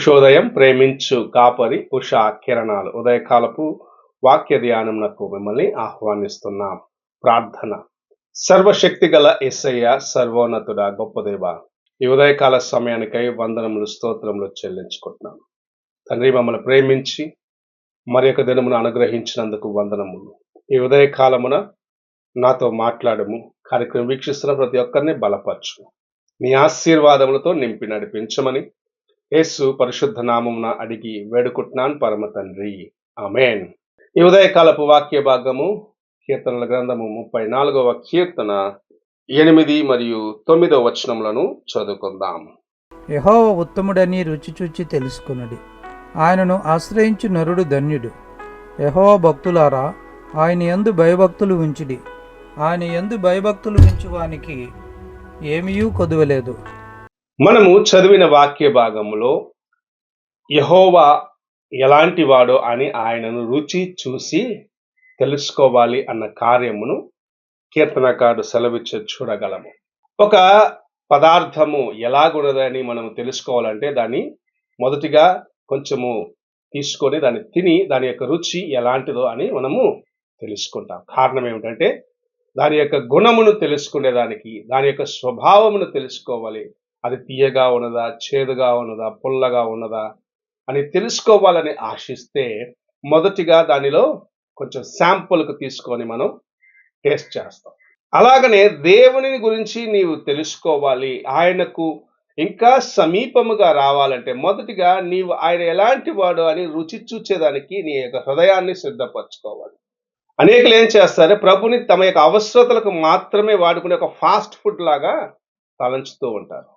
ఉషోదయం ప్రేమించు కాపరి ఉషా కిరణాలు ఉదయకాలపు వాక్య ధ్యానమునకు మిమ్మల్ని ఆహ్వానిస్తున్నాం. ప్రార్థన. సర్వశక్తి గల యేసయ్య, సర్వోన్నతుడా, గొప్ప దేవ, ఈ ఉదయకాల సమయానికై వందనములు స్తోత్రములు చెల్లించుకుంటున్నాం. తండ్రి, మమ్మల్ని ప్రేమించి మరి యొక్క దినమును అనుగ్రహించినందుకు వందనములు. ఈ ఉదయకాలమున నాతో మాట్లాడము. కార్యక్రమం వీక్షిస్తున్న ప్రతి ఒక్కరిని బలపరచు, నీ ఆశీర్వాదములతో నింపి నడిపించమని యేసు పరిశుద్ధ నామమున అడిగి వేడుకుంటున్నాను పరమ తండ్రి, ఆమేన్. ఈ ఉదయకాలపు వాక్య భాగము కీర్తనల గ్రంథము 34వ కీర్తన 8 మరియు 9వ వచనములను చదువుకుందాం. యెహోవా ఉత్తముడని రుచి చూచి తెలుసుకొనుడి, ఆయనను ఆశ్రయించు నరుడు ధన్యుడు. యెహోవా భక్తులారా, ఆయన యందు భయభక్తులు ఉంచుడి, ఆయన యందు భయభక్తులు ఉంచువానికి ఏమీయూ కొదువలేదు. మనము చదివిన వాక్య భాగములో యెహోవా ఎలాంటి వాడో అని ఆయనను రుచి చూసి తెలుసుకోవాలి అన్న కార్యమును కీర్తనకారుడు సెలవిచ్చి చూడగలము. ఒక పదార్థము ఎలాగున్నదని మనం తెలుసుకోవాలంటే దాన్ని మొదటిగా కొంచెము తీసుకొని దాన్ని తిని దాని యొక్క రుచి ఎలాంటిదో అని మనము తెలుసుకుంటాం. కారణం ఏమిటంటే దాని యొక్క గుణమును తెలుసుకునేదానికి, దాని యొక్క స్వభావమును తెలుసుకోవాలి. అది తీయగా ఉన్నదా, చేదుగా ఉన్నదా, పుల్లగా ఉన్నదా అని తెలుసుకోవాలని ఆశిస్తే మొదటిగా దానిలో కొంచెం శాంపుల్కు తీసుకొని మనం టేస్ట్ చేస్తాం. అలాగనే దేవుని గురించి నీవు తెలుసుకోవాలి, ఆయనకు ఇంకా సమీపముగా రావాలంటే మొదటిగా నీవు ఆయన ఎలాంటి వాడు అని రుచి చూచేదానికి నీ యొక్క హృదయాన్ని సిద్ధపరచుకోవాలి. అనేకులు ఏం చేస్తారు, ప్రభుని తమ యొక్క అవసరతలకు మాత్రమే వాడుకునే ఒక ఫాస్ట్ ఫుడ్ లాగా తలంచుతూ ఉంటారు.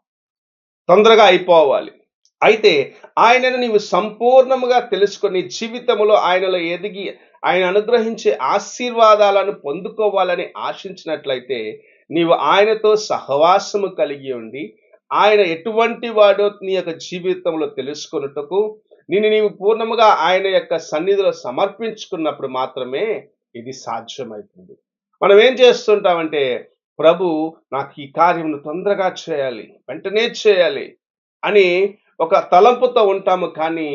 తొందరగా అయిపోవాలి. అయితే ఆయనను నీవు సంపూర్ణముగా తెలుసుకొని జీవితంలో ఆయనలో ఎదిగి ఆయన అనుగ్రహించే ఆశీర్వాదాలను పొందుకోవాలని ఆశించినట్లయితే నీవు ఆయనతో సహవాసము కలిగి ఉండి ఆయన ఎటువంటి వాడో నీ యొక్క జీవితంలో తెలుసుకొనుటకు నీవు పూర్ణముగా ఆయన యొక్క సన్నిధిలో సమర్పించుకున్నప్పుడు మాత్రమే ఇది సాధ్యమవుతుంది. మనం ఏం చేస్తుంటామంటే, ప్రభు నాకు ఈ కార్యమును తొందరగా చేయాలి, వెంటనే చేయాలి అని ఒక తలంపుతో ఉంటాము. కానీ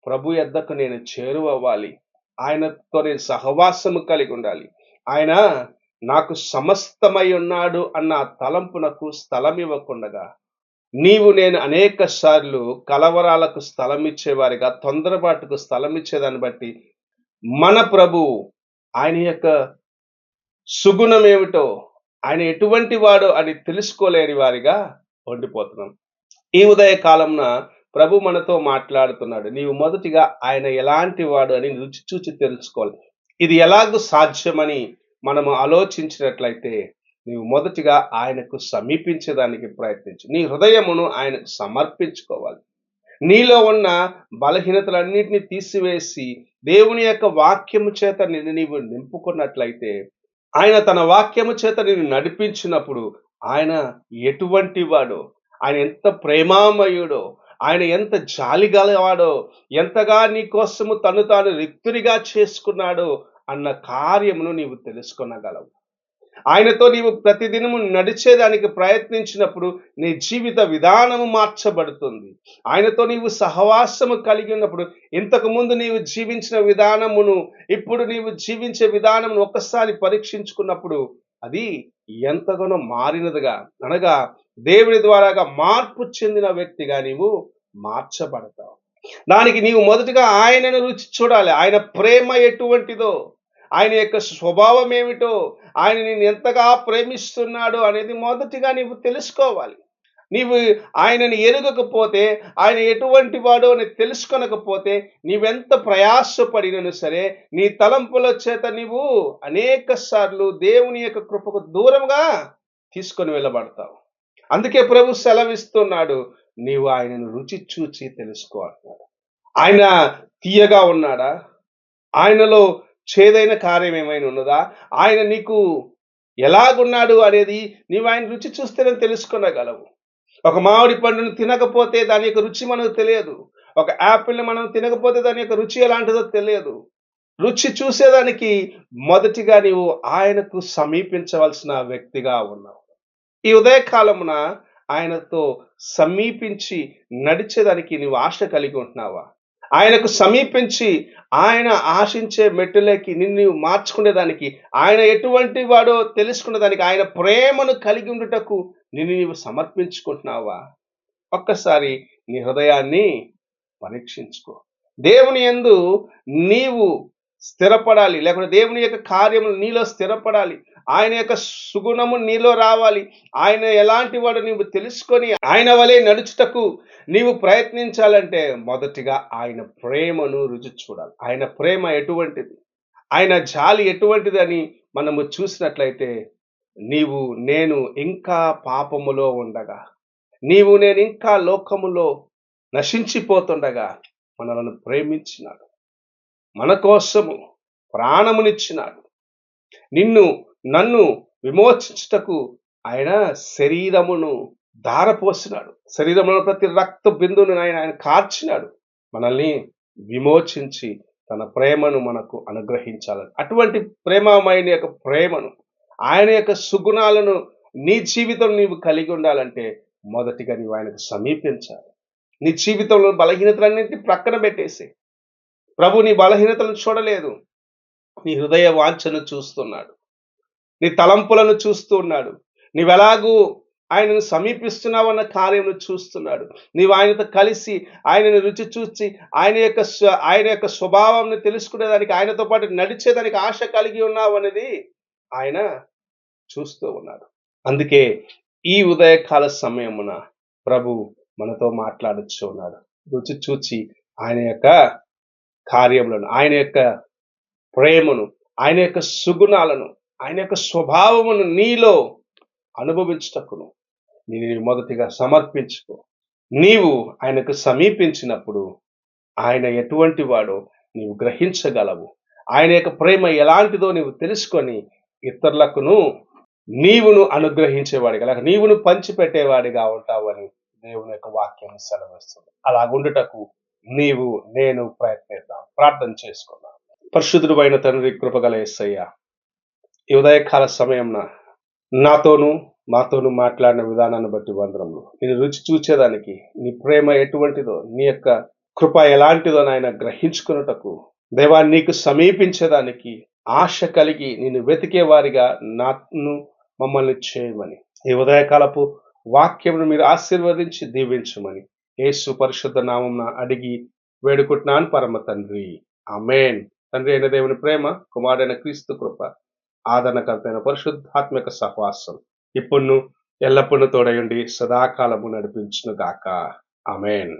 ప్రభు యొద్దకు నేను చేరువవ్వాలి, ఆయనతో నేను సహవాసము కలిగి ఉండాలి, ఆయన నాకు సమస్తమై ఉన్నాడు అన్న తలంపునకు స్థలం ఇవ్వకుండగా నేను అనేక సార్లు కలవరాలకు స్థలం ఇచ్చేవారిగా, తొందరపాటుకు స్థలం ఇచ్చేదాన్ని బట్టి మన ప్రభు ఆయన యొక్క సుగుణం ఏమిటో, ఆయన ఎటువంటి వాడో అని తెలుసుకోలేని వారిగా ఉండిపోతున్నాం. ఈ ఉదయ కాలంన ప్రభు మనతో మాట్లాడుతున్నాడు. నీవు మొదటిగా ఆయన ఎలాంటి వాడు అని రుచి చూచి తెలుసుకోవాలి. ఇది ఎలాగూ సాధ్యమని మనము ఆలోచించినట్లయితే నీవు మొదటిగా ఆయనకు సమీపించేదానికి ప్రయత్నించు. నీ హృదయమును ఆయనకు సమర్పించుకోవాలి. నీలో ఉన్న బలహీనతలన్నింటినీ తీసివేసి దేవుని యొక్క వాక్యము చేత నీవు నింపుకున్నట్లయితే ఆయన తన వాక్యము చేత నిన్ను నడిపించినప్పుడు ఆయన ఎటువంటి వాడో, ఆయన ఎంత ప్రేమామయుడో, ఆయన ఎంత జాలిగలవాడో, ఎంతగా నీ కోసము తను తాను రిక్తునిగా చేసుకున్నాడో అన్న కార్యమును నీవు తెలుసుకొనగలవు. ఆయనతో నీవు ప్రతిదినము నడిచేదానికి ప్రయత్నించినప్పుడు నీ జీవిత విధానము మార్చబడుతుంది. ఆయనతో నీవు సహవాసము కలిగి ఉన్నప్పుడు ఇంతకు ముందు నీవు జీవించిన విధానమును ఇప్పుడు నీవు జీవించే విధానమును ఒక్కసారి పరీక్షించుకున్నప్పుడు అది ఎంతగానో మారినదిగా, అనగా దేవుని ద్వారాగా మార్పు చెందిన వ్యక్తిగా నీవు మార్చబడతావు. దానికి నీవు మొదటిగా ఆయనను రుచి చూడాలి. ఆయన ప్రేమ ఎటువంటిదో, ఆయన యొక్క స్వభావం ఏమిటో, ఆయన నిన్ను ఎంతగా ప్రేమిస్తున్నాడో అనేది మొదటిగా నీవు తెలుసుకోవాలి. నీవు ఆయనని ఎరుగకపోతే, ఆయన ఎటువంటి వాడో అని తెలుసుకొనకపోతే నీవెంత ప్రయాసపడినను సరే నీ తలంపుల చేత నీవు అనేక సార్లు దేవుని యొక్క కృపకు దూరంగా తీసుకొని వెళ్ళబడతావు. అందుకే ప్రభు సెలవిస్తున్నాడు, నీవు ఆయనను రుచి చూచి తెలుసుకోవాలన్నాడు. ఆయన తీయగా ఉన్నాడా, ఆయనలో చేదైన కార్యం ఏమైనా ఉన్నదా, ఆయన నీకు ఎలాగున్నాడు అనేది నీవు ఆయన రుచి చూస్తేనే తెలుసుకొనగలవు. ఒక మామిడి పండును తినకపోతే దాని యొక్క రుచి మనకు తెలియదు. ఒక యాపిల్ని మనం తినకపోతే దాని యొక్క రుచి ఎలాంటిదో తెలియదు. రుచి చూసేదానికి మొదటిగా నీవు ఆయనకు సమీపించవలసిన వ్యక్తిగా ఉన్నావు. ఈ ఉదయకాలమున ఆయనతో సమీపించి నడిచేదానికి నీవు ఆశ కలిగి ఉంటున్నావా? ఆయనకు సమీపించి ఆయన ఆశించే మెట్టులోకి నిన్ను మార్చుకునేదానికి, ఆయన ఎటువంటి వాడో తెలుసుకునేదానికి, ఆయన ప్రేమను కలిగి ఉండుటకు నిన్ను నీవు సమర్పించుకుంటున్నావా? ఒక్కసారి నీ హృదయాన్ని పరీక్షించుకో. దేవుని యందు నీవు స్థిరపడాలి. లేకుంటే దేవుని యొక్క కార్యములు నీలో స్థిరపడాలి. ఆయన యొక్క సుగుణము నీలో రావాలి. ఆయన ఎలాంటి వాడో నీవు తెలుసుకొని ఆయన వలె నడుచుటకు నీవు ప్రయత్నించాలంటే మొదటిగా ఆయన ప్రేమను రుచి చూడాలి. ఆయన ప్రేమ ఎటువంటిది, ఆయన జాలి ఎటువంటిది అని మనము చూసినట్లయితే, నేను ఇంకా పాపములో ఉండగా, నేను ఇంకా లోకములో నశించిపోతుండగా మనలను ప్రేమించినాడు. మన కోసము ప్రాణమునిచ్చినాడు. నన్ను విమోచించుటకు ఆయన శరీరమును ధారపోసినాడు. శరీరములో ప్రతి రక్త బిందువును ఆయన కార్చినాడు. మనల్ని విమోచించి తన ప్రేమను మనకు అనుగ్రహించాలని, అటువంటి ప్రేమమైన యొక్క ప్రేమను, ఆయన యొక్క సుగుణాలను నీ జీవితం నీవు కలిగి ఉండాలంటే మొదటిగా నీవు ఆయనకు సమీపించాలి. నీ జీవితంలో బలహీనతలన్నింటినీ ప్రక్కన పెట్టేసి, ప్రభు నీ బలహీనతలను చూడలేదు, నీ హృదయ వాంఛను చూస్తున్నాడు, నీ తలంపులను చూస్తూ ఉన్నాడు. నీవెలాగూ ఆయనను సమీపిస్తున్నావన్న కార్యమును చూస్తున్నాడు. నీవు ఆయనతో కలిసి ఆయనను రుచి చూచి ఆయన యొక్క స్వభావాన్ని తెలుసుకునేదానికి, ఆయనతో పాటు నడిచేదానికి ఆశ కలిగి ఉన్నావు అనేది ఆయన చూస్తూ ఉన్నాడు. అందుకే ఈ ఉదయకాల సమయమున ప్రభు మనతో మాట్లాడుచూ ఉన్నాడు. రుచి చూచి ఆయన యొక్క కార్యములను, ఆయన యొక్క ప్రేమను, ఆయన యొక్క సుగుణాలను, ఆయన యొక్క స్వభావమును నీలో అనుభవించుటకును నేను మొదటిగా సమర్పించుకో. నీవు ఆయనకు సమీపించినప్పుడు ఆయన ఎటువంటి వాడో నీవు గ్రహించగలవు. ఆయన యొక్క ప్రేమ ఎలాంటిదో నీవు తెలుసుకొని ఇతరులకును నీవును అనుగ్రహించేవాడిగా, లేక నీవును పంచిపెట్టేవాడిగా ఉంటావని దేవుని యొక్క వాక్యం సెలవిస్తుంది. అలాగుండుటకు నేను ప్రయత్నిద్దాం. ప్రార్థన చేసుకుందాం. పరిశుద్ధుడు అయిన తండ్రి, కృపగల యేసయ్య, ఈ ఉదయకాల సమయంన మాతోను మాట్లాడిన విధానాన్ని బట్టి వందనములు. నేను రుచి చూచేదానికి, నీ ప్రేమ ఎటువంటిదో, నీ యొక్క కృప ఎలాంటిదో నాయన గ్రహించుకున్నటకు, దేవా నీకు సమీపించేదానికి ఆశ కలిగి నిన్ను వెతికే వారిగా మమ్మల్ని చేయమని, ఈ ఉదయకాలపు వాక్యమును మీరు ఆశీర్వదించి దీవించమని యేసు పరిశుద్ధ నామమున అడిగి వేడుకుంటున్నాను పరమ తండ్రి. ఆమేన్. తండ్రి అయిన దేవుని ప్రేమ, కుమారుడైన క్రీస్తు కృప, ఆదరణకర్త అయిన పరిశుద్ధాత్మక సహవాసం ఇప్పుడు ఎల్లప్పుడూ తోడయుండి సదాకాలము నడిపించును గాక. ఆమేన్.